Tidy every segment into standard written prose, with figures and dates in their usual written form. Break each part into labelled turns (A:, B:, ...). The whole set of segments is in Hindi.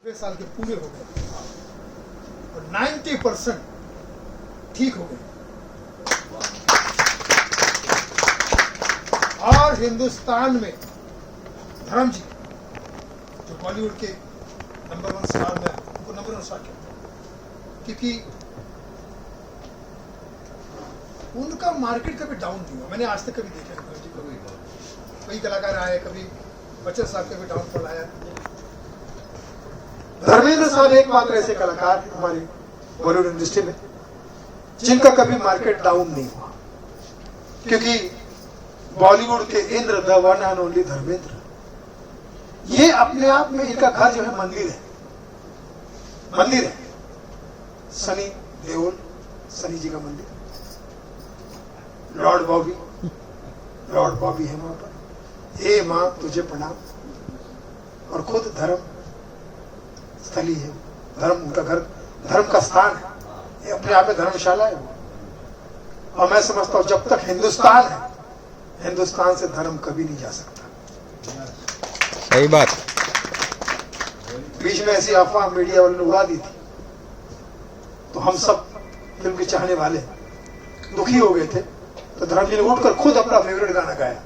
A: साल के पूरे हो गए और 90% ठीक हो गए और हिंदुस्तान में धर्म जी जो बॉलीवुड के नंबर 1 स्टार में उनको नंबर 1 स्टार कहते हैं क्योंकि उनका मार्केट कभी डाउन नहीं हुआ। मैंने आज तक कभी देखा नहीं जी कई कलाकार आए, कभी बच्चन साहब का भी डाउनफॉल आया। धर्मेंद्र साहब एकमात्र ऐसे कलाकार हमारे बॉलीवुड इंडस्ट्री में जिनका कभी मार्केट डाउन नहीं हुआ, क्योंकि बॉलीवुड के Indra the one and only Dharmendra, ये अपने आप में इनका घर जो है मंदिर है, मंदिर है। सनी देओल, सनी जी का मंदिर, लॉर्ड बॉबी है वहां पर, हे मां तुझे प्रणाम, और खुद धर्म स्थली है, धर्म उनका घर, धर्म का स्थान है, ये अपने आप में धर्मशाला है वो। और मैं समझता हूं जब तक हिंदुस्तान है, हिंदुस्तान से धर्म कभी नहीं जा सकता।
B: सही बात।
A: बीच में ऐसी अफवाह मीडिया वालों ने उड़ा दी थी, तो हम सब फिल्म के चाहने वाले दुखी हो गए थे। तो धर्म जी ने उठकर खुद अपना फेवरेट गाना गाया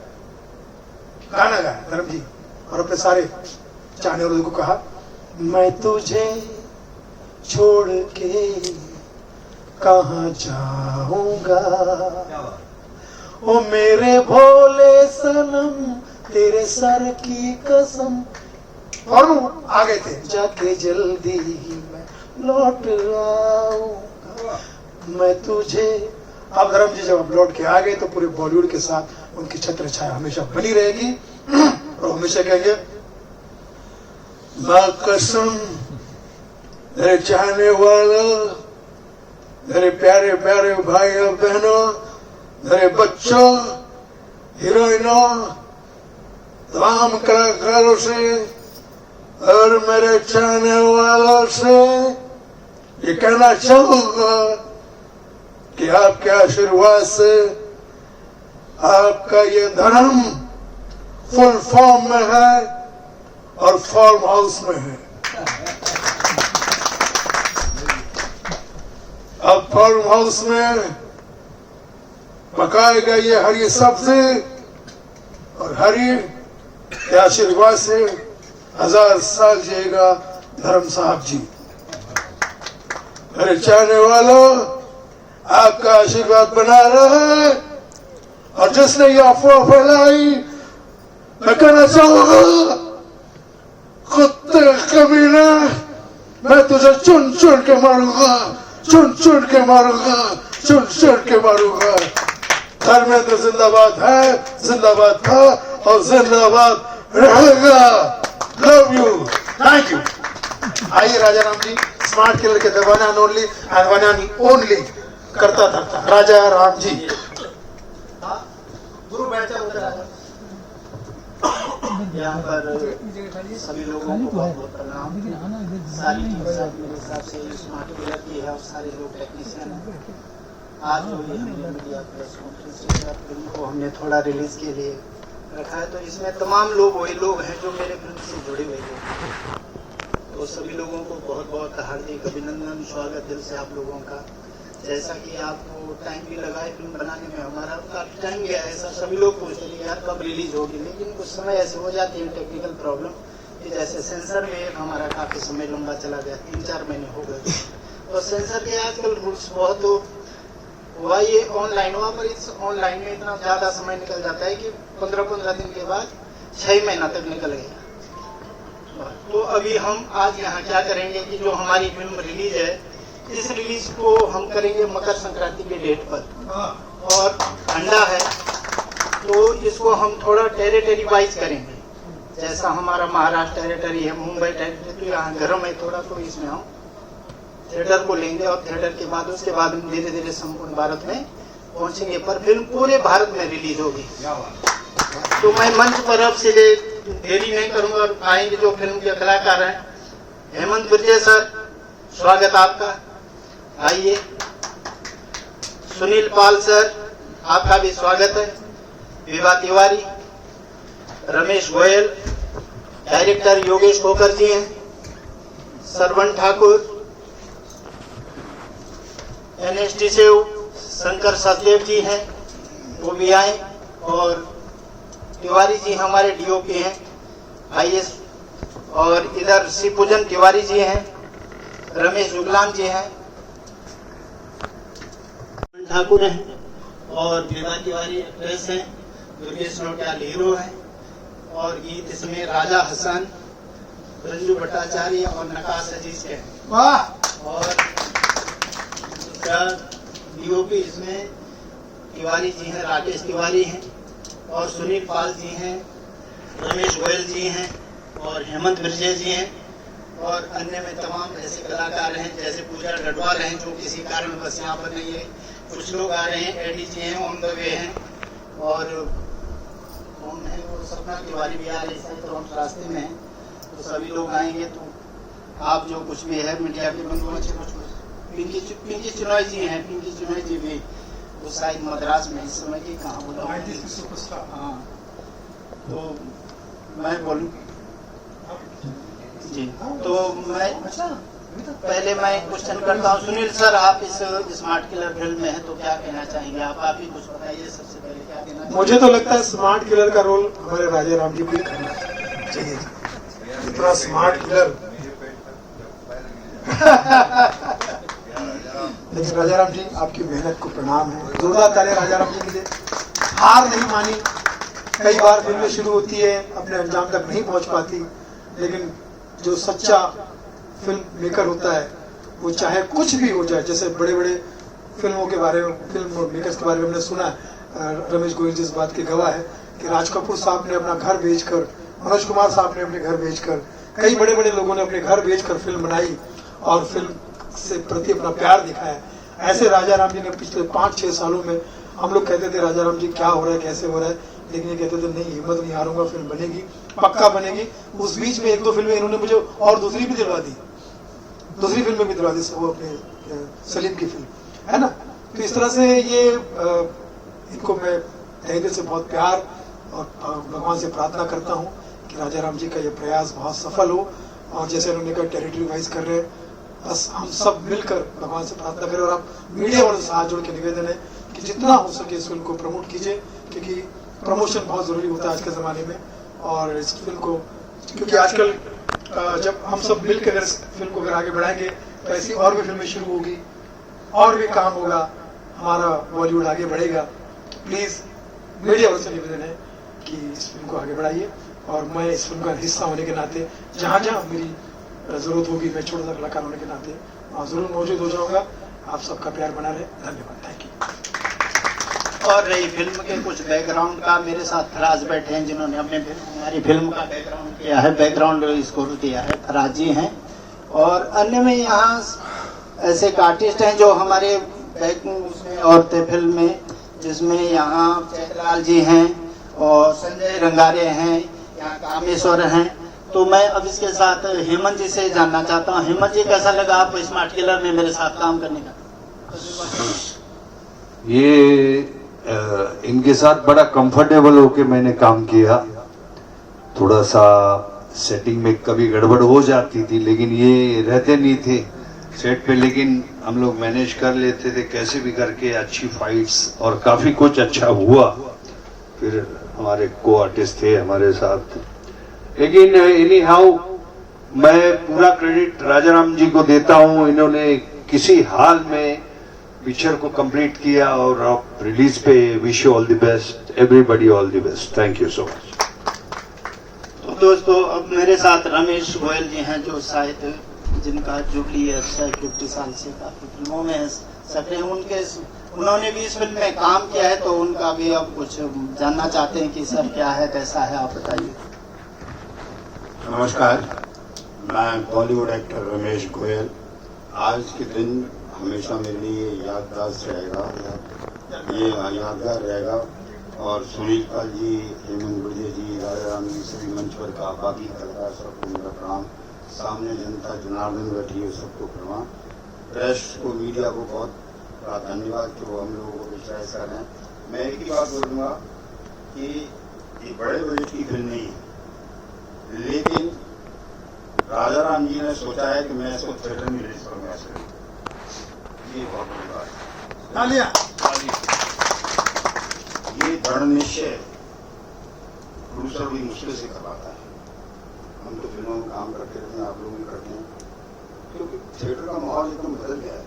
A: धर्म जी, और अपने सारे चाहने वालों को कहा, मैं तुझे छोड़ के कहां जाऊंगा, ओ मेरे भोले सनम तेरे सर की कसम, और आ गए थे, जाके जल्दी मैं लौट आऊंगा, मैं तुझे। अब धर्म जी जब लौट के आ गए तो पूरे बॉलीवुड के साथ उनकी छत्र छाया हमेशा बनी रहेगी और हमेशा कहेंगे, मां कसम मेरे चाहने वालों, मेरे प्यारे प्यारे भाइयों बहनों, मेरे बच्चों, हीरोइनों, तमाम कलाकारों से और मेरे चाहने वालों से ये कहना चाहूंगा कि आपके आशीर्वाद से आपका ये धर्म फुल फॉर्म में है और फार्म हाउस में है। अब फार्म हाउस में पकाए गए ये हरी सब्जी और हरी के आशीर्वाद से 1000 साल जिएगा धर्म साहब जी। मेरे चाहने वालों, आपका आशीर्वाद बना रहे, और जिसने ये अफवाह फैलाई, मैं कहना चाहूंगा, कुत्ते कमीने, मैं तुझे चुन चुन के मारूंगा, चुन चुन के मारूंगा, चुन चुन के मारूंगा। धर्मेंद्र जिंदाबाद है, जिंदाबाद था और जिंदाबाद रहेगा। Love you, thank you. आइए राजा राम जी, स्मार्ट किलर के one and only and one and only करता था राजा राम जी। गुरु बैठ जाओ उधर।
C: यहाँ पर सभी लोगों को बहुत बहुत प्रणाम। सारी मेरे हिसाब से स्मार्ट किलर की है और सारे लोग टेक्नीशियन हैं। आज जो ये हमने मीडिया प्रेस कॉन्फ्रेंस फिल्म को हमने थोड़ा रिलीज के लिए रखा है, तो इसमें तमाम लोग वही लोग हैं जो मेरे फिल्म से जुड़े हुए हैं। तो सभी लोगों को बहुत बहुत हार्दिक अभिनंदन, स्वागत दिल से आप लोगों का। जैसा कि आपको टाइम भी लगा है फिल्म बनाने में, हमारा काफी टाइम गया है, ऐसा सभी लोग पूछते हैं यार कब रिलीज होगी, लेकिन कुछ समय ऐसे हो जाती है टेक्निकल प्रॉब्लम कि जैसे सेंसर में हमारा काफी समय लंबा चला गया, 3-4 महीने हो गए। तो सेंसर के आजकल रूल्स बहुत हुआ, ये ऑनलाइन हुआ, पर इस ऑनलाइन में इतना ज्यादा समय निकल जाता है कि 15-15 दिन के बाद 6 महीना तक निकल गया। तो अभी हम आज यहाँ क्या करेंगे कि जो हमारी फिल्म रिलीज है, इस रिलीज को हम करेंगे मकर संक्रांति के डेट पर, और ठंडा है तो इसको हम थोड़ा टेरिटरी वाइज करेंगे। जैसा हमारा महाराष्ट्र टेरिटरी है, मुंबई टेरिटरी, तो यहाँ गर्म है थोड़ा, तो इसमें हम थिएटर को लेंगे और थिएटर के बाद उसके बाद हम धीरे धीरे संपूर्ण भारत में पहुंचेंगे, पर फिल्म पूरे भारत में रिलीज होगी। तो मैं मंच पर अब से देरी नहीं करूंगा और आएंगे जो फिल्म के कलाकार हैं। हेमंत बिरजे सर, स्वागत आपका, आइए। सुनील पाल सर, आपका भी स्वागत है। विभा तिवारी, रमेश गोयल, डायरेक्टर योगेश खोकर जी हैं, सरवण ठाकुर, NST से शंकर सचदेव जी हैं, वो भी आए, और तिवारी जी हमारे DOP हैं IS, और इधर शिवपूजन तिवारी जी हैं, रमेश जुगलान जी हैं, ठाकुर हैं, और विभा तिवारी एक्ट्रेस हैं, दुर्गेश नोटियाल हीरो हैं, और गीत इसमें राजा हसन, रंजू भट्टाचार्य और नकाश अजीज के हैं।
A: वाह।
C: और DOP इसमें तिवारी जी हैं, राकेश तिवारी हैं, और सुनील पाल जी हैं, रमेश गोयल जी हैं, और हेमंत विजय जी हैं, और अन्य में तमाम ऐसे कलाकार हैं जैसे पूजा डडवार हैं जो किसी कारण बस यहाँ पर नहीं है। कुछ लोग आ रहे हैं, एडी जी हैं, ऑन द वे हैं, और कौन है वो सपना तिवारी भी आ रही है, तो हम रास्ते में हैं, तो सभी लोग आएंगे। तो आप जो कुछ भी है मीडिया के बंधु अच्छे कुछ पिंकी चिनॉय जी हैं, पिंकी चिनॉय जी भी वो शायद मद्रास में इस समय की कहाँ बोला। हाँ, तो मैं बोलूँ जी, तो मैं पहले मैं क्वेश्चन करता हूँ, सुनील सर आप इस स्मार्ट किलर फिल्म में हैं तो क्या कहना चाहेंगे? आप ही कुछ बताइए सबसे पहले, क्या कहना चाहेंगे?
A: मुझे तो लगता है स्मार्ट किलर का रोल हमारे राजा राम जी को ही करना चाहिए। इतना स्मार्ट किलर। लेकिन राजा राम जी आपकी मेहनत को प्रणाम है, जोरदार तालियां राजा राम जी के लिए। हार नहीं मानी, कई बार फिल्में शुरू होती है अपने अंजाम तक नहीं पहुंच पाती, लेकिन जो सच्चा फिल्म मेकर होता है वो चाहे कुछ भी हो जाए, जैसे बड़े बड़े फिल्मों के बारे में, फिल्म मेकर्स के बारे में हमने सुना, रमेश गोयल जी इस बात के गवाह है कि राज कपूर साहब ने अपना घर बेचकर, मनोज कुमार साहब ने अपने घर बेचकर, कई बड़े बड़े लोगों ने अपने घर बेचकर फिल्म बनाई और फिल्म से प्रति अपना प्यार दिखाया। ऐसे राजा राम जी ने पिछले 5-6 सालों में, हम लोग कहते थे राजा राम जी क्या हो रहा है, कैसे हो रहा है, लेकिन ये कहते थे नहीं, हिम्मत नहीं हारूंगा, फिल्म बनेगी, पक्का बनेगी। उस बीच में 1-2 फिल्में इन्होंने मुझे और दूसरी भी दिलवा दी, दूसरी फिल्में भी दिलवा दी, वो अपने सलीम की फिल्म है ना। तो इस तरह से ये इनको मैं तहे दिल से बहुत प्यार और भगवान से प्रार्थना करता हूँ कि राजा राम जी का ये प्रयास बहुत सफल हो, और जैसे उन्होंने कहा टेरिटरी वाइज कर रहे हैं, बस हम सब मिलकर भगवान से प्रार्थना करें। और आप मीडिया वालों से हाथ जोड़ के निवेदन है कि जितना हो सके इस फिल्म को प्रमोट कीजिए, क्योंकि प्रमोशन बहुत जरूरी होता है आज के ज़माने में। और इस फिल्म को, क्योंकि आजकल जब हम सब मिलकर अगर इस फिल्म को अगर आगे बढ़ाएंगे तो ऐसी और भी फिल्में शुरू होगी, और भी काम होगा, हमारा बॉलीवुड आगे बढ़ेगा। प्लीज़ मीडिया वालों से निवेदन है कि इस फिल्म को आगे बढ़ाइए, और मैं इस फिल्म का हिस्सा होने के नाते जहाँ जहाँ मेरी जरूरत होगी, मैं छोटा सा कलाकार होने के नाते जरूर मौजूद हो जाऊंगा। आप सबका प्यार बना रहे, धन्यवाद, थैंक यू।
C: और रही फिल्म के कुछ बैकग्राउंड का, मेरे साथ फराज बैठे हैं जिन्होंने अपने हमारी फिल्म का बैकग्राउंड किया है, बैकग्राउंड स्कोर किया है, फराज जी हैं। और अन्य में यहाँ ऐसे आर्टिस्ट हैं जो हमारे उसमें औरतें फिल्म में, जिसमें यहाँ चैतलाल जी हैं और संजय रंगारे हैं, यहाँ कामेश्वर हैं। तो मैं अब इसके साथ हेमंत जी से जानना चाहता हूँ, हेमंत जी कैसा लगा आपको स्मार्ट किलर में मेरे साथ काम करने का?
B: ये इनके साथ बड़ा कंफर्टेबल होके मैंने काम किया। थोड़ा सा सेटिंग में कभी गड़बड़ हो जाती थी, लेकिन ये रहते नहीं थे सेट पे, लेकिन हम लोग मैनेज कर लेते थे कैसे भी करके। अच्छी फाइट्स और काफी कुछ अच्छा हुआ। फिर हमारे को आर्टिस्ट थे हमारे साथ, लेकिन एनी हाउ मैं पूरा क्रेडिट राजा राम जी को देता हूँ। इन्होंने किसी हाल में पिक्चर को कंप्लीट किया, और आप रिलीज पे wish you all the best, everybody all the best, thank you so much.
C: तो दोस्तों अब मेरे साथ रमेश गोयल जी हैं, जो शायद जिनका जुबली है 50 साल से काफी फिल्मों में सक्रिय, उन्होंने भी इस फिल्म में काम किया है, तो उनका भी अब कुछ जानना चाहते हैं कि सर क्या है, कैसा है, आप बताइए।
D: नमस्कार, मैं बॉलीवुड एक्टर रमेश गोयल। आज के दिन हमेशा मेरे लिए याददाश्त रहेगा, ये यादगार रहेगा। और सुनील पाल जी, हेमंत विजय जी, राजा राम जी, सभी मंच पर का बाकी कलाकार सबको मेरा प्रणाम। सामने जनता जनार्दन बैठी है, सबको प्रणाम। प्रेस को, मीडिया को बहुत धन्यवाद कि वो हम लोगों को विश्वास कर रहे हैं। मैं एक ही बात बोलूँगा कि ये बड़े बजट की फिल्म नहीं है, लेकिन राजा राम जी ने सोचा है कि मैं इसको थिएटर में रिलीज करूंगा ऐसे, ये बहुत बड़ी बात है।
A: तालियां।
D: ये दृढ़ निश्चय प्रोड्यूसर बड़ी मुश्किल से कर पाता है। हम तो फिल्मों में काम करते रहते हैं, आप लोग भी करते हैं, क्योंकि थिएटर का माहौल एकदम बदल गया है।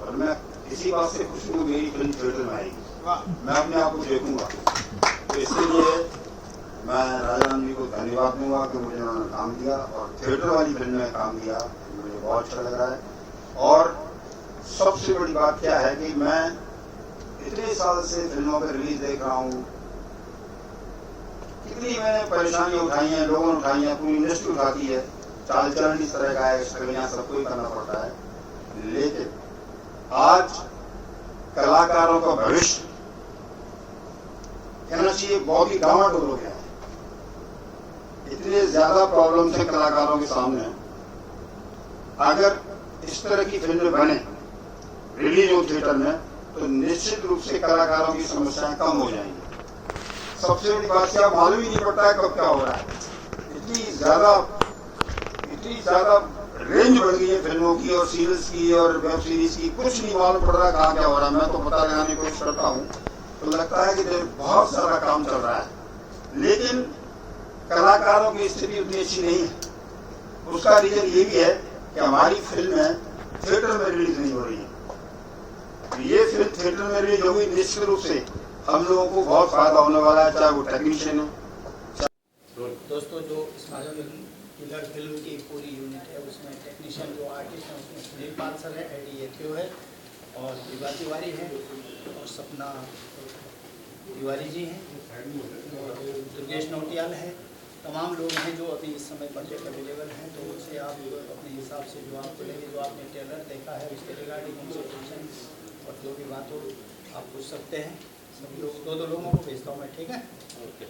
D: और मैं इसी बात से खुश हूँ, मेरी फिल्म थिएटर में आएगी, मैं अपने आप को देखूंगा। तो इसलिए मैं राजा राम जी को धन्यवाद दूंगा कि मुझे उन्होंने काम दिया और थिएटर वाली फिल्म में काम दिया, मुझे बहुत अच्छा लग रहा है। और सबसे बड़ी बात क्या है कि मैं इतने साल से फिल्मों पर रिलीज देख रहा हूँ, कितनी मैंने परेशानियां उठाई हैं, लोगों ने उठाई हैं, पूरी इंडस्ट्री उठाती है, चाल चलन इस तरह का है, स्ट्रगलियां सबको ही करना पड़ता है। लेकिन आज कलाकारों का भविष्य कहना चाहिए बहुत ही डामाडोल हो गया है। इतने ज्यादा प्रॉब्लम थे कलाकारों के सामने, अगर इस तरह की फिल्म बने रिलीज हो थिएटर में तो निश्चित रूप से कलाकारों की समस्याएं कम हो जाएंगी। सबसे बड़ी बात क्या, मालूम ही नहीं पड़ता है कब क्या हो रहा है। इतनी ज्यादा रेंज बढ़ गई है फिल्मों की और सीरीज की और वेब सीरीज की, कुछ नहीं मालूम पड़ रहा कहाँ क्या हो रहा है। मैं तो पता लगाने की कोशिश करता हूँ तो लगता है कि बहुत सारा काम चल रहा है, लेकिन कलाकारों की स्थिति उतनी अच्छी नहीं है। उसका रीजन ये भी है कि हमारी फिल्में थिएटर में रिलीज नहीं हो रही है। ये फिल्म थिएटर में रिलीज होगी, निश्चित रूप से हम लोगों को बहुत फायदा होने वाला है, चाहे वो टेक्नीशियन है।
C: दोस्तों, जो स्माइल किलर फिल्म की पूरी यूनिट है उसमें टेक्नीशियन जो आर्टिस्ट हैं उसमें सुनील पाल सर है, एडी एथियो है और दिवा तिवारी है और सपना तिवारी जी हैं और दुर्गेश नौटियाल है। तमाम लोग हैं जो अभी इस समय बजट अवेलेबल हैं, तो उनसे आप अपने हिसाब से जो आपको लगे, जो आपने ट्रेलर देखा है उसके रिगार्डिंग उनसे क्वेश्चन और जो भी बात हो आप पूछ सकते हैं। सभी लोग दो लोगों को भेजता हूँ मैं, ठीक है? ओके,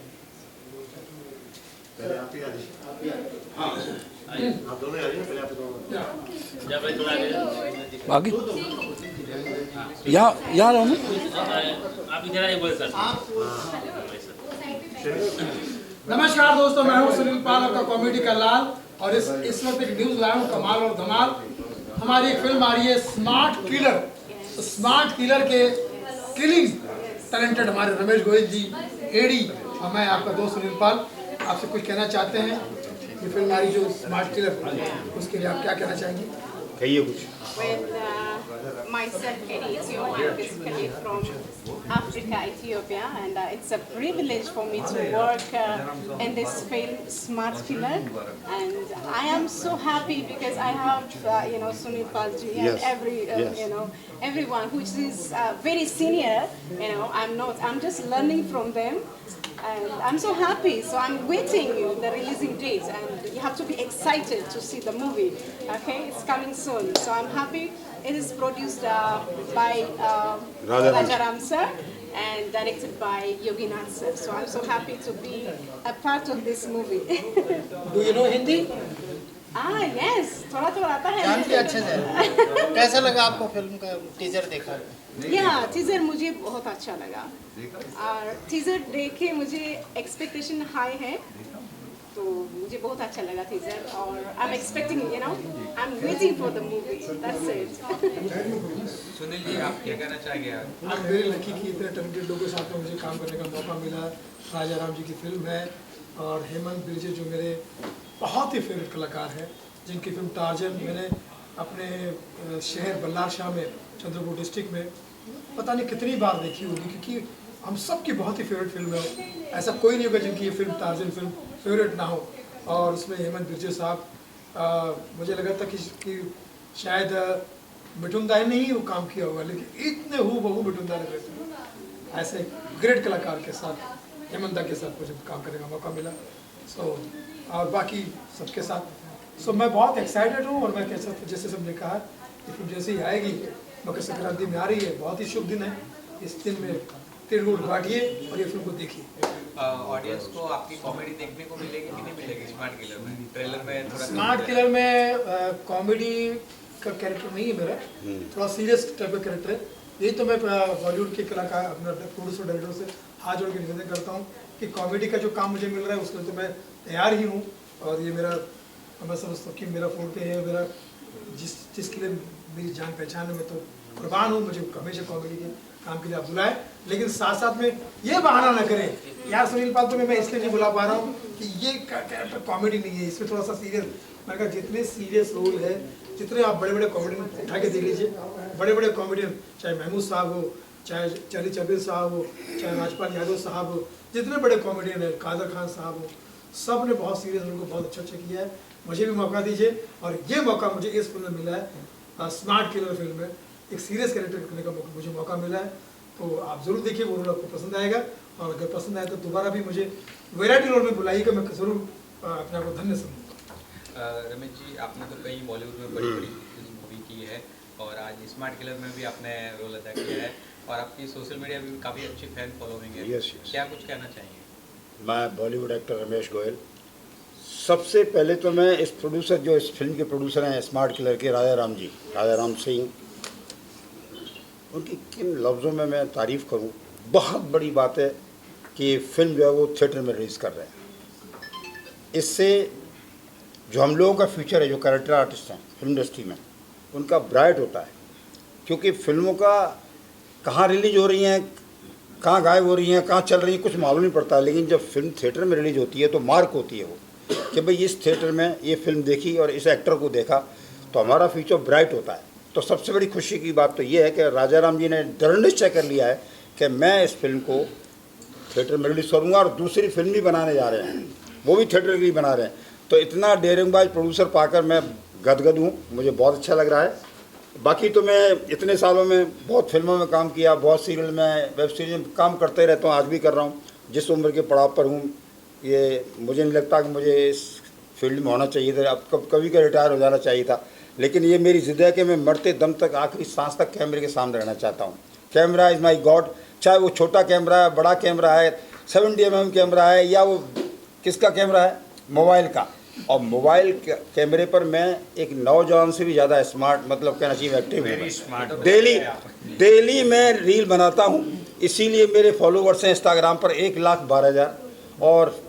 E: बाकी यहाँ रहो ना।
A: नमस्कार दोस्तों, मैं हूं सुनील पाल, आपका कॉमेडी का लाल, और इस वक्त एक न्यूज लाया हूं कमाल और धमाल। हमारी एक फिल्म आ रही है स्मार्ट किलर। स्मार्ट किलर के किलिंग टैलेंटेड हमारे रमेश गोयल जी, एडी और मैं आपका दोस्त सुनील पाल आपसे कुछ कहना चाहते हैं। ये फिल्म हमारी जो स्मार्ट किलर, उसके लिए आप क्या कहना चाहेंगे?
D: कहिए कुछ।
F: With myself, Eritio, I'm basically from Africa, Ethiopia, and it's a privilege for me to work in this film, Smart Killer, and I am so happy because I have, Sunil Palji and everyone who is very senior. I'm just learning from them. And I'm so happy, so I'm waiting the releasing date, and you have to be excited to see the movie. Okay, it's coming soon, so I'm happy. It is produced by Rajaram sir and directed by Yoginath sir. So I'm so happy to be a part of this movie.
C: Do you know Hindi?
F: Yes, थोड़ा आता है।
C: जानती अच्छे से। कैसा लगा आपको फिल्म का टीजर देखा?
F: टीजर मुझे बहुत अच्छा लगा और टीजर देख के मुझे एक्सपेक्टेशन हाई है, तो मुझे बहुत अच्छा लगा टीजर और I am expecting, I am waiting for the movie, that's it.
G: Sunil ji, आप क्या कहना चाहेंगे?
A: आज मेरे लकी की इतने टैलेंटेड लोगों के साथ में मुझे काम करने का मौका मिला। राजा राम जी की फिल्म है और हेमंत बिरजे जो मेरे बहुत ही फेवरेट कलाकार हैं, जिनकी फिल्म टार्जन मैंने अपने शहर बल्लार शाह में, चंद्रपुर डिस्ट्रिक्ट में पता नहीं कितनी बार देखी होगी, क्योंकि हम सब की बहुत ही फेवरेट फिल्म है। ऐसा कोई नहीं होगा जिनकी ये फिल्म टार्जन फिल्म फेवरेट ना हो। और उसमें हेमंत बिरजे साहब, मुझे लगा था कि शायद मिठुनदा ने ही वो काम किया होगा, लेकिन इतने हूबहू मिठुनदा लग रहे थे। ऐसे ग्रेट कलाकार के साथ, हेमंत के साथ मुझे काम करने का मौका मिला। और बाकी सबके साथ मैं बहुत एक्साइटेड हूँ। और मैं कैसा, जैसे सबने कहा, ये फिल्म जैसे ही आएगी, मकर संक्रांति में आ रही है, बहुत ही शुभ दिन है। इस दिन में तिल गुड़ बांटिए और ये फिल्म को देखिए।
G: ऑडियंस को आपकी कॉमेडी देखने को मिलेगी कि नहीं मिलेगी स्मार्ट किलर में? ट्रेलर में थोड़ा
A: स्मार्ट किलर में कॉमेडी का कैरेक्टर नहीं है मेरा, थोड़ा सीरियस टाइप का कैरेक्टर है। यही तो मैं बॉलीवुड के कलाकार, अपने प्रोड्यूसर डायरेक्टर से हाथ जोड़ के निवेदन करता हूँ कि कॉमेडी का जो काम मुझे मिल रहा है उसके लिए तो मैं तैयार ही हूँ। और ये मेरा और मैं समझता हूँ कि मेरा फोर्टे है, मेरा जिसके लिए मेरी जान पहचान है, मैं तो कुर्बान हूँ। मुझे हमेशा कॉमेडी के काम के लिए आप बुलाएं, लेकिन साथ साथ में ये बहाना ना करें यार सुनील पाल तुम्हें मैं इसलिए नहीं बुला पा रहा हूँ कि ये कैरेक्टर कॉमेडी नहीं है, इसमें थोड़ा सा सीरियस। मैंने कहा जितने सीरियस रोल है, जितने आप बड़े बड़े कॉमेडियन उठा के देख लीजिए, बड़े बड़े कॉमेडियन, चाहे महमूद साहब हो, चाहे चार्ली चैपलिन साहब हो, चाहे राजपाल यादव साहब हो, जितने बड़े कॉमेडियन है, कादर खान साहब हो, सब ने बहुत सीरियस रोल को बहुत अच्छा किया है। मुझे भी मौका दीजिए, और ये मौका मुझे इस फिल्म में मिला है, स्मार्ट किलर फिल्म में एक सीरियस कैरेक्टर करने का मुझे मौका मिला है। तो आप ज़रूर देखिए, वो रोल आपको पसंद आएगा, और अगर पसंद आए तो दोबारा भी मुझे वैरायटी रोल में बुलाइएगा, मैं ज़रूर अपने आप को धन्य समझूंगा।
G: रमेश जी, आपने तो कई बॉलीवुड में बड़ी बड़ी मूवी की है, और आज स्मार्ट किलर में भी आपने रोल अदा किया है, और आपकी सोशल मीडिया में भी काफ़ी अच्छी फैन फॉलोइंग है।
D: Yes.
G: क्या कुछ कहना चाहेंगे?
D: मैं बॉलीवुड एक्टर रमेश गोयल। सबसे पहले तो मैं इस प्रोड्यूसर, जो इस फिल्म के प्रोड्यूसर हैं स्मार्ट किलर के, राजा राम सिंह, उनकी किन लफ्ज़ों में मैं तारीफ़ करूं। बहुत बड़ी बात है कि फिल्म जो है वो थिएटर में रिलीज़ कर रहे हैं। इससे जो हम लोगों का फ्यूचर है, जो कैरेक्टर आर्टिस्ट हैं फिल्म इंडस्ट्री में, उनका ब्राइट होता है। क्योंकि फिल्मों का कहाँ रिलीज हो रही हैं, कहाँ गायब हो रही हैं, कहाँ चल रही हैं, कुछ मालूम नहीं पड़ता। लेकिन जब फिल्म थिएटर में रिलीज होती है तो मार्क होती है वो, कि भाई इस थिएटर में ये फिल्म देखी और इस एक्टर को देखा, तो हमारा फ्यूचर ब्राइट होता है। तो सबसे बड़ी खुशी की बात तो ये है कि राजा राम जी ने दृढ़ निश्चय कर लिया है कि मैं इस फिल्म को थिएटर में रिलीज़ करूँगा, और दूसरी फिल्म भी बनाने जा रहे हैं, वो भी थिएटर के लिए बना रहे हैं। तो इतना डेरिंगबाज प्रोड्यूसर पाकर मैं गदगद हूँ, मुझे बहुत अच्छा लग रहा है। बाकी तो मैं इतने सालों में बहुत फिल्मों में काम किया, बहुत सीरियल में, वेब सीरीज में काम करते रहता हूँ, आज भी कर रहा हूँ। जिस उम्र के पड़ाव पर हूँ, ये मुझे नहीं लगता कि मुझे इस फील्ड में होना चाहिए था, अब कभी का रिटायर हो जाना चाहिए था। लेकिन ये मेरी ज़िद है कि मैं मरते दम तक, आखिरी सांस तक कैमरे के सामने रहना चाहता हूँ। कैमरा इज़ माई गॉड, चाहे वो छोटा कैमरा है, बड़ा कैमरा है, 70 mm कैमरा है, या वो किसका कैमरा है, मोबाइल का। और मोबाइल कैमरे पर मैं एक नौजवान से भी ज़्यादा स्मार्ट, मतलब कहना चाहिए एक्टिव हूँ। डेली मैं रील बनाता हूँ, इसीलिए मेरे फॉलोवर्स हैं इंस्टाग्राम पर 1,12,000, और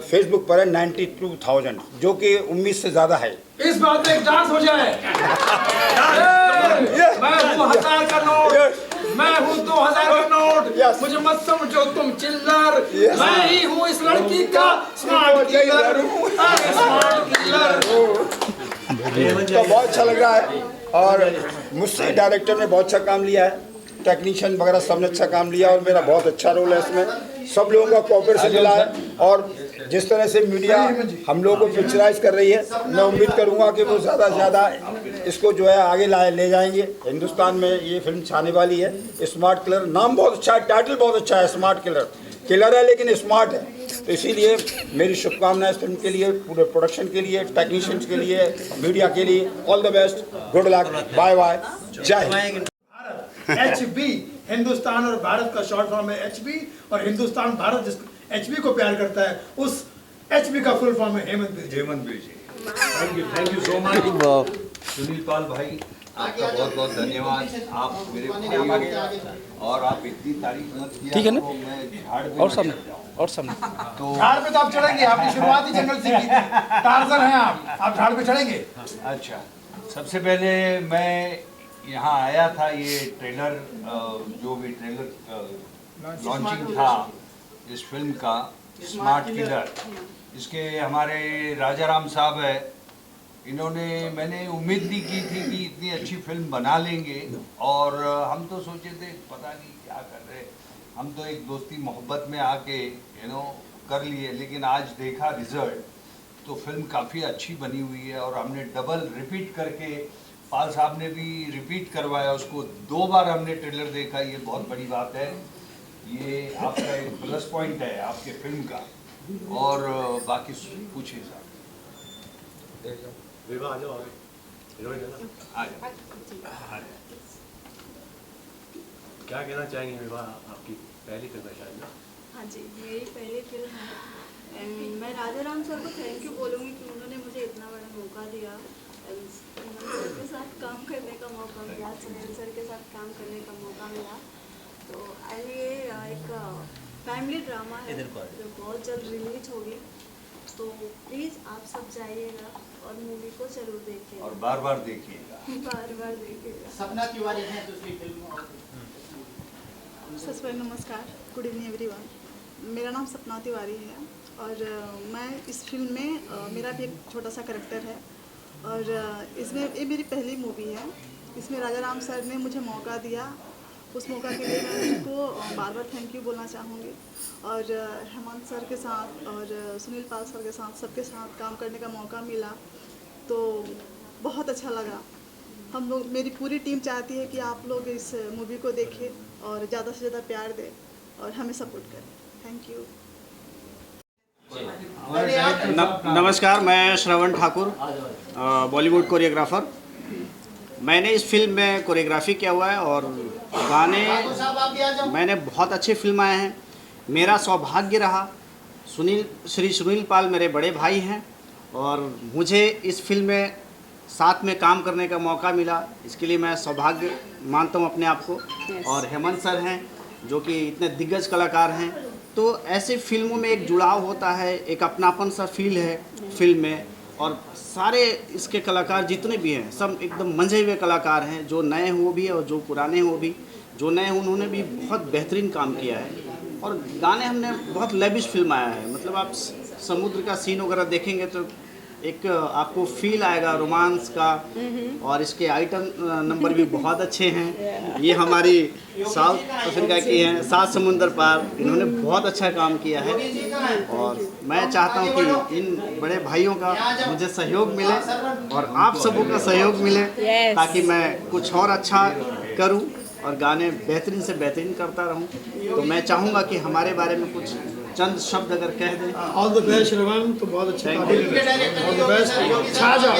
D: फेसबुक पर है 92,000, जो कि उम्मीद से ज़्यादा है।
A: इस बात में एक डांस हो जाए। मैं हूँ 1000 का नोट, मैं हूँ 2000 का नोट, मुझे मत समझो तुम चिल्लर, मैं ही हूँ इस लड़की का स्मार्ट किलर, स्मार्ट किलर।
D: तो बहुत अच्छा लग रहा है, और मुझसे डायरेक्टर ने बहुत अच्छा काम लिया है, टेक्नीशियन वगैरह सबने अच्छा काम लिया, और मेरा बहुत अच्छा रोल है इसमें। सब लोगों का कोऑपरेशन मिला है, और जिस तरह से मीडिया हम लोगों को पिक्चराइज कर रही है, मैं उम्मीद करूंगा कि वो ज़्यादा से ज़्यादा इसको जो है आगे ले जाएंगे। हिंदुस्तान में ये फिल्म छाने वाली है। स्मार्ट किलर नाम बहुत अच्छा है, टाइटल बहुत अच्छा है, स्मार्ट किलर है लेकिन स्मार्ट है। तो इसीलिए मेरी शुभकामनाएं इस फिल्म के लिए, पूरे प्रोडक्शन के लिए, टेक्नीशियंस के लिए, मीडिया के लिए। All the best, good luck, bye bye, जय हिंद।
A: HB हिंदुस्तान और भारत का शॉर्ट फॉर्म है HB, और हिंदुस्तान भारत जिस HB को प्यार करता है, उस HB का फुल फॉर्म है Hemant Birji.
B: Thank you so much Sunil Pal भाई, आपका बहुत बहुत धन्यवाद। आप मेरे भाई हो, और आप इतनी तारीफ मत किया, ठीक है ना, मैं झाड़ पे और सामने तो
A: झाड़ पे तो आप चढ़ेंगे, आपकी शुरुआत ही जंगल से की थी, टार्जन हैं आप झाड़ पे चढ़ेंगे।
B: अच्छा, सबसे पहले मैं यहाँ आया था, ये ट्रेलर जो भी ट्रेलर लॉन्चिंग था इस फिल्म का स्मार्ट किलर, इसके हमारे राजा राम साहब है, इन्होंने, मैंने उम्मीद नहीं की थी कि इतनी अच्छी फिल्म बना लेंगे, और हम तो सोचे थे पता नहीं क्या कर रहे, हम तो एक दोस्ती मोहब्बत में आके कर लिए। लेकिन आज देखा रिजल्ट तो फिल्म काफ़ी अच्छी बनी हुई है, और हमने डबल रिपीट करके, पाल साहब ने भी रिपीट करवाया उसको, 2 बार हमने ट्रेलर देखा, ये बहुत बड़ी बात है। ये आपका एक प्लस पॉइंट है आपके फिल्म का। और बाकी पूछिए साहब।
E: क्या कहना चाहेंगे विवाह, आपकी पहली फिल्म है शायद ना?
H: हाँ जी, मेरी पहली फिल्म है। मैं राजा राम सर को थैंक यू बोलूँगी कि उन्होंने मुझे इतना बड़ा मौका दिया, सर के साथ काम करने का मौका मिला, सुनील सर के साथ काम करने का मौका मिला। तो ये एक फैमिली ड्रामा है जो बहुत जल्द रिलीज होगी। तो प्लीज़ आप सब जाइएगा और मूवी को जरूर देखिएगा
B: और बार बार देखिएगा।
H: बार बार देखिएगा।
C: सपना तिवारी हैं दूसरी फिल्म और
I: सबसे पहले नमस्कार, गुड इवनिंग एवरीवन। मेरा नाम सपना तिवारी है और मैं इस फिल्म में मेरा भी एक छोटा सा करैक्टर है और इसमें ये मेरी पहली मूवी है। इसमें राजा राम सर ने मुझे मौका दिया, उस मौका के लिए मैं उनको बार बार थैंक यू बोलना चाहूँगी। और हेमंत सर के साथ और सुनील पाल सर के साथ सबके साथ काम करने का मौका मिला तो बहुत अच्छा लगा। हम लोग, मेरी पूरी टीम चाहती है कि आप लोग इस मूवी को देखें और ज़्यादा से ज़्यादा प्यार दें और हमें सपोर्ट करें। Thank you.
J: नमस्कार, मैं श्रवण ठाकुर, बॉलीवुड कोरियोग्राफर। मैंने इस फिल्म में कोरियोग्राफी किया हुआ है और गाने मैंने बहुत अच्छे फिल्म आए हैं। मेरा सौभाग्य रहा, श्री सुनील पाल मेरे बड़े भाई हैं और मुझे इस फिल्म में साथ में काम करने का मौका मिला, इसके लिए मैं सौभाग्य मानता हूँ अपने आप को। और हेमंत सर हैं जो कि इतने दिग्गज कलाकार हैं, तो ऐसे फिल्मों में एक जुड़ाव होता है, एक अपनापन सा फील है फिल्म में। और सारे इसके कलाकार जितने भी हैं सब एकदम मंझे हुए कलाकार हैं, जो नए हो भी और जो पुराने हो भी। जो नए उन्होंने भी बहुत बेहतरीन काम किया है और गाने हमने बहुत लेविश फिल्म आया है। मतलब आप समुद्र का सीन वगैरह देखेंगे तो एक आपको फील आएगा रोमांस का। और इसके आइटम नंबर भी बहुत अच्छे हैं। ये हमारी साउथ अफ्रीका की हैं, सात समुंदर पार, इन्होंने बहुत अच्छा काम किया है। और मैं चाहता हूँ कि इन बड़े भाइयों का मुझे सहयोग मिले और आप सबों का सहयोग मिले ताकि मैं कुछ और अच्छा करूँ और गाने बेहतरीन से बेहतरीन करता रहूँ। तो मैं चाहूँगा कि हमारे बारे में कुछ चंद शब्द अगर कह दें।
A: ऑल द बेस्ट श्रवण, तो बहुत अच्छा काम किया। ऑल द बेस्ट, छा जाओ।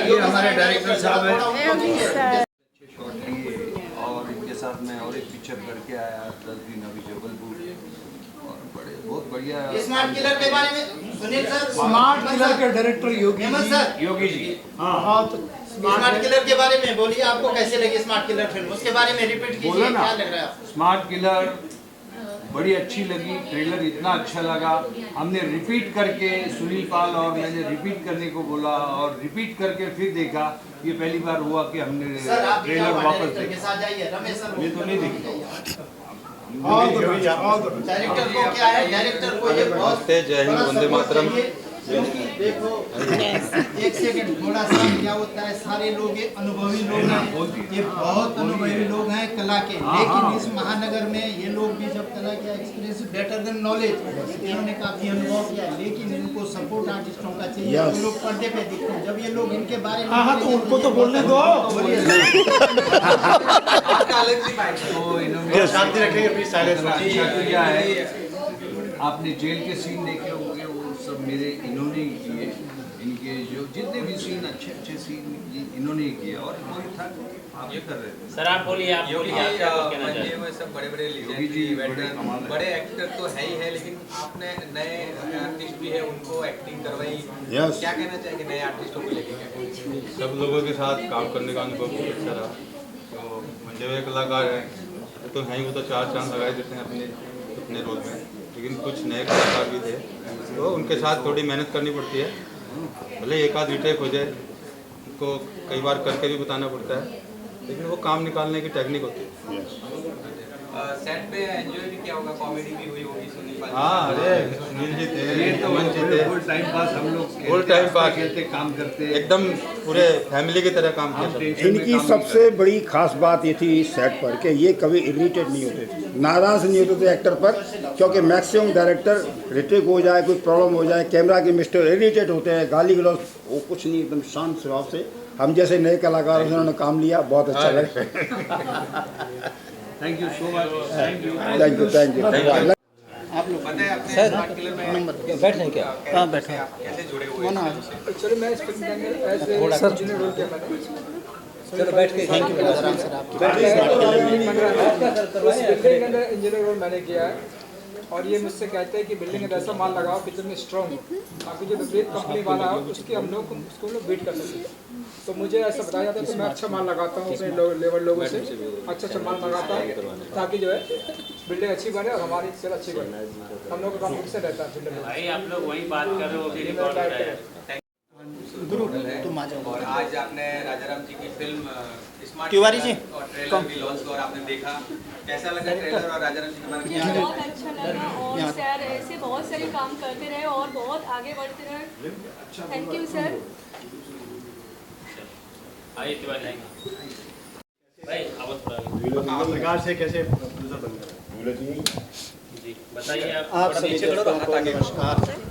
B: ये हमारे डायरेक्टर साहब हैं। शॉट लिए और इनके साथ मैं और एक पिक्चर करके आया 10 दिन अभी जबलपुर, और बड़े बहुत बढ़िया।
C: स्मार्ट किलर के बारे में सुनील सर,
A: स्मार्ट किलर के director
C: Yogi ji. Smart killer के बारे में बोलिए, आपको कैसे लगी स्मार्ट किलर फिल्म, उसके बारे में रिपीट कीजिए, क्या लग रहा है आपको?
B: स्मार्ट किलर बड़ी अच्छी लगी, ट्रेलर इतना अच्छा लगा, हमने रिपीट करके सुनील पाल और मैंने रिपीट करने को बोला और रिपीट करके फिर देखा। ये पहली बार हुआ कि हमने ट्रेलर वापस देखा। ये तो नहीं देखा।
C: डायरेक्टर को क्या है, डायरेक्टर को ये बहुत
K: जय हिंद, वंदे मातरम।
C: देखो एक सेकंड, थोड़ा सा क्या होता है, सारे लोग ये अनुभवी लोग हैं, ये बहुत अनुभवी लोग हैं कला के, लेकिन इस महानगर में ये लोग भी जब कला के एक्सपीरियंस बेटर देन नॉलेज, इन्होंने काफी अनुभव किया, लेकिन इनको सपोर्ट आर्टिस्टों का चाहिए। वो लोग पर्दे पे दिखते हैं, जब ये लोग इनके बारे में
A: तो उनको तो बोलने दो।
B: शांति रखेंगे प्लीज, साइलेंस। आपने जेल के सीन देखे होंगे, वो सब मेरे इन्होंने ही किए। इनके जो जितने भी सीन अच्छे सीन इन्होंने ही किए और कोई था आप ये कर रहे थे।
E: सर आप बोलिए, आप बोलिए, आप क्या कहना चाहते हैं?
G: सब बड़े लेजेंड बड़े एक्टर तो है ही है, लेकिन आपने नए आर्टिस्ट भी है उनको एक्टिंग करवाई। क्या कहना चाहेंगे नए आर्टिस्टों को लेकर?
K: सब लोगों के साथ काम करने का अनुभव बहुत अच्छा रहा। तो मंझे हुए कलाकार हैं तो हैं ही, वो तो चार चांद लगाए देते हैं अपने रोल में, लेकिन कुछ नए कलाकार भी थे तो उनके साथ थोड़ी मेहनत करनी पड़ती है। भले एक आध रिटेक हो जाए, उनको कई बार करके भी बताना पड़ता है, लेकिन वो काम निकालने की टेक्निक होती है।
G: सेट पे एंजॉय भी किया होगा, कॉमेडी भी हुई होगी सुनील पाल?
K: हाँ, अरे सुनील जी थे, मन जी थे,
B: फुल टाइम पास हम लोग
K: फुल टाइम पास
B: खेलते काम करते,
K: एकदम पूरे फैमिली की तरह काम करते।
L: इनकी सबसे बड़ी खास बात ये थी सेट पर कि ये कभी इरिटेट नहीं होते थे, नाराज नहीं होते थे एक्टर पर, क्योंकि मैक्सिमम डायरेक्टर रिटेक हो जाए, कोई प्रॉब्लम हो जाए, कैमरा के मिस्टर इरिटेट होते हैं, गाली गलौज, वो कुछ नहीं, एकदम शांत स्वभाव से हम जैसे नए कलाकारों से उन्होंने काम लिया, बहुत अच्छा लगा।
B: Thank you so much. Thank you.
C: आप लोग
G: पता है अपने स्मार्ट किलर में
C: बैठ रहे क्या? हाँ बैठे।
G: कैसे जुड़े हुए हैं?
M: एक्चुअली मैं इस फिल्म के अंदर एज ए रोल किया मैंने।
C: चलो बैठ के थैंक यू आराम से। आप
M: इंजीनियर रोल मैंने किया है और ये मुझसे कहते हैं कि बिल्डिंग में ऐसा माल लगाओ किचन में स्ट्रॉन्ग हो, ताकि जो विपरीत कंपनी वाला हो उसकी हम लोग उसको लोग बीट कर सकें। तो मुझे ऐसा बताया जाता है तो मैं अच्छा माल लगाता हूँ अपने लेबर लोगों से, अच्छा माल लगाता हूँ ताकि जो है बिल्डिंग अच्छी बने और हमारी सेल अच्छी बने। हम लोग का कॉम्पिटिशन रहता है बिल्डिंग में।
G: भाई आप लोग वही बात कर रहे हो कि रिकॉर्ड हो रहा है। और आज आपने राजाराम जी की फिल्म स्मार्ट
C: तिवारी जी
G: और ट्रेलर भी लॉन्च और आपने देखा, कैसा लगा ट्रेलर और राजाराम जी के बारे में?
H: बहुत अच्छा लगा और सर ऐसे बहुत सारे काम करते रहे और बहुत आगे बढ़ते रहे। Thank you sir.
G: आइए तिवारी भाई
E: प्रकार से कैसे प्रोड्यूसर बन गए जी बताइए
C: आप सभी दोस्तों को नमस्कार।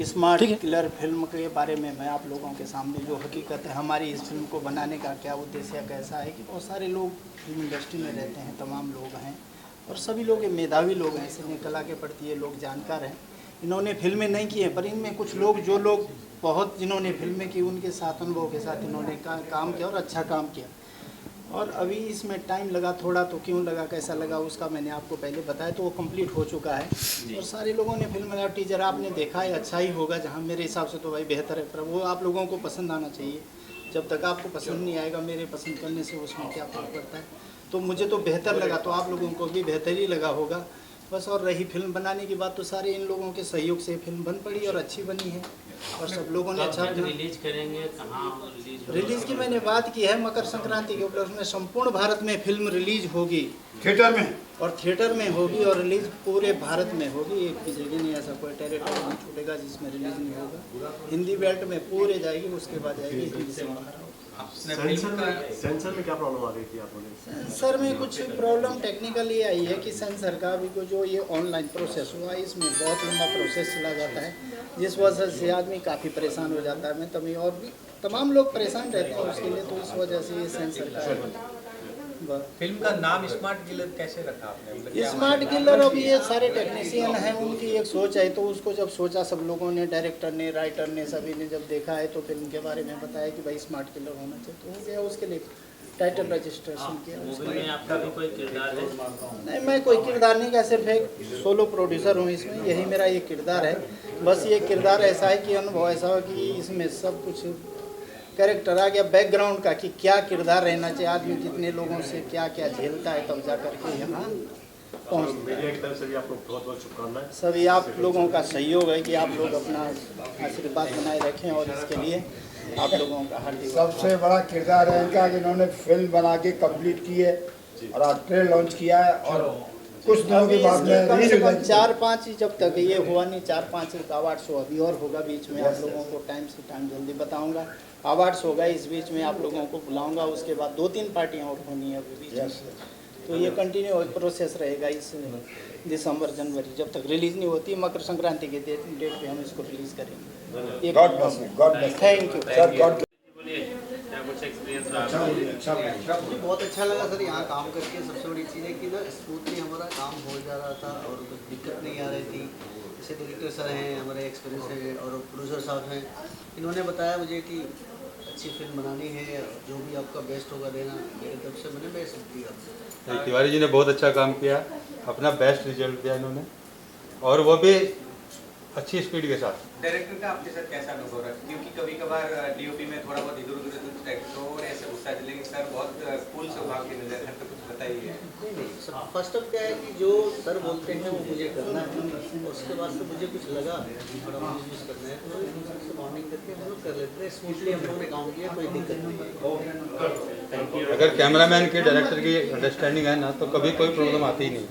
C: स्मार्ट किलर फिल्म के बारे में मैं आप लोगों के सामने जो हकीकत है हमारी इस फिल्म को बनाने का क्या उद्देश्य कैसा है कि बहुत सारे लोग फिल्म इंडस्ट्री में रहते हैं, तमाम लोग हैं और सभी लोग मेधावी लोग हैं, सिने कला के प्रति ये लोग जानकार हैं। इन्होंने फिल्में नहीं की हैं पर इनमें कुछ लोग जो लोग बहुत जिन्होंने फिल्में की उनके साथ अनुभव के साथ इन्होंने काम किया और अच्छा काम किया। और अभी इसमें टाइम लगा थोड़ा, तो क्यों लगा कैसा लगा उसका मैंने आपको पहले बताया, तो वो कंप्लीट हो चुका है और सारे लोगों ने फिल्म का टीजर आपने देखा है, अच्छा ही होगा जहाँ मेरे हिसाब से तो भाई बेहतर है, पर वो आप लोगों को पसंद आना चाहिए। जब तक आपको पसंद नहीं आएगा मेरे पसंद करने से उसमें क्या फर्क पड़ता है। तो मुझे तो बेहतर लगा, तो आप लोगों को भी बेहतर ही लगा होगा बस। और रही फिल्म बनाने की बात तो सारे इन लोगों के सहयोग से फिल्म बन पड़ी और अच्छी बनी है और सब लोगों ने अच्छा
G: रिलीज करेंगे, कहाँ
C: रिलीज की मैंने बात की है मकर संक्रांति के उपलक्ष्य में संपूर्ण भारत में फिल्म रिलीज होगी,
L: थिएटर में
C: और थिएटर में होगी और रिलीज पूरे भारत में होगी। एक भी जगह नहीं ऐसा कोई टेरिटरी नहीं छूटेगा जिसमें रिलीज नहीं होगा। हिंदी बेल्ट में पूरे जाएगी, उसके बाद जाएगी हिंदी से बाहर।
E: सेंसर में क्या प्रॉब्लम आ रही थी आपको?
C: सेंसर में कुछ प्रॉब्लम टेक्निकल ये आई है कि सेंसर का अभी को जो ये ऑनलाइन प्रोसेस हुआ है इसमें बहुत लंबा प्रोसेस चला जाता है, जिस वजह से आदमी काफ़ी परेशान हो जाता है। मैं तभी और भी तमाम लोग परेशान रहते हैं उसके लिए, तो इस वजह से ये सेंसर का
G: फिल्म का नाम स्मार्ट किलर कैसे रखा आपने?
C: स्मार्ट किलर अब ये सारे टेक्नीशियन हैं, उनकी एक सोच है, तो उसको जब सोचा सब लोगों ने, डायरेक्टर ने, राइटर ने, सभी ने जब देखा है तो फिल्म के बारे में बताया कि भाई स्मार्ट किलर होना चाहिए, तो हो गया। उसके लिए टाइटल रजिस्ट्रेशन किया।
G: मूवी में आपका भी कोई किरदार है?
C: नहीं, मैं कोई किरदार नहीं, क्या सिर्फ एक सोलो प्रोड्यूसर हूँ इसमें, यही मेरा एक किरदार है। बस ये किरदार ऐसा है कि अनुभव ऐसा हो कि इसमें सब कुछ कैरेक्टर आ गया बैकग्राउंड का कि क्या किरदार रहना चाहिए, आदमी कितने लोगों से क्या क्या झेलता है तब जा कर के यहाँ पहुँचता है। सभी आप लोगों का सहयोग है कि आप लोग अपना आशीर्वाद बनाए रखें और इसके लिए आप लोगों का हार्दिक
L: सबसे बड़ा किरदार है इनका कि इन्होंने फिल्म बना के कंप्लीट की है और आज ट्रेलर लॉन्च किया है और कुछ दिनों के बाद में
C: 4-5 जब तक ये हुआ नहीं, 4-5 अवार्ड शो अभी और होगा बीच में, आप लोगों को टाइम से टाइम जल्दी बताऊंगा। अवार्ड्स होगा इस बीच में, आप लोगों को बुलाऊंगा। उसके बाद 2-3 पार्टियां और होनी है अभी बीच में, तो ये कंटिन्यू प्रोसेस रहेगा इस दिसंबर जनवरी जब तक रिलीज नहीं होती। मकर संक्रांति के डेट पे हम इसको रिलीज करेंगे। Thank you.
N: बहुत अच्छा लगा सर यहाँ काम करके। सबसे बड़ी चीज़ है कि ना स्मूथली हमारा काम हो जा रहा था और कुछ दिक्कत नहीं आ रही थी। जैसे डायरेक्टर सर हैं, हमारे एक्सपीरियंस है, और प्रोड्यूसर साहब हैं, इन्होंने बताया मुझे कि अच्छी फिल्म बनानी है, जो भी आपका बेस्ट होगा देना। मेरी तरफ से मैंने बेस्ट दिया।
K: तिवारी जी ने बहुत अच्छा काम किया, अपना बेस्ट रिजल्ट दिया इन्होंने, और वो भी अच्छी स्पीड के साथ।
G: डायरेक्टर का आपके साथ कैसा अनुभव रहा? क्योंकि कभी कभार डीओपी में थोड़ा बहुत इधर उधर थोड़े ऐसे गुस्सा चलेंगे, सर बहुत कूल स्वभाव के नजर है, तो कुछ बताइए।
N: नहीं, फर्स्ट ऑफ क्या है कि जो सर बोलते हैं वो मुझे करना है, उसके बाद से मुझे कुछ लगा थोड़ा यूज करना है तो सर से बॉन्डिंग करके हम लोग कर लेते हैं। स्मूथली हम लोगों ने काम किया, कोई दिक्कत नहीं है।
K: अगर कैमरामैन की डायरेक्टर की अंडरस्टैंडिंग है ना तो कभी कोई प्रॉब्लम आती ही नहीं।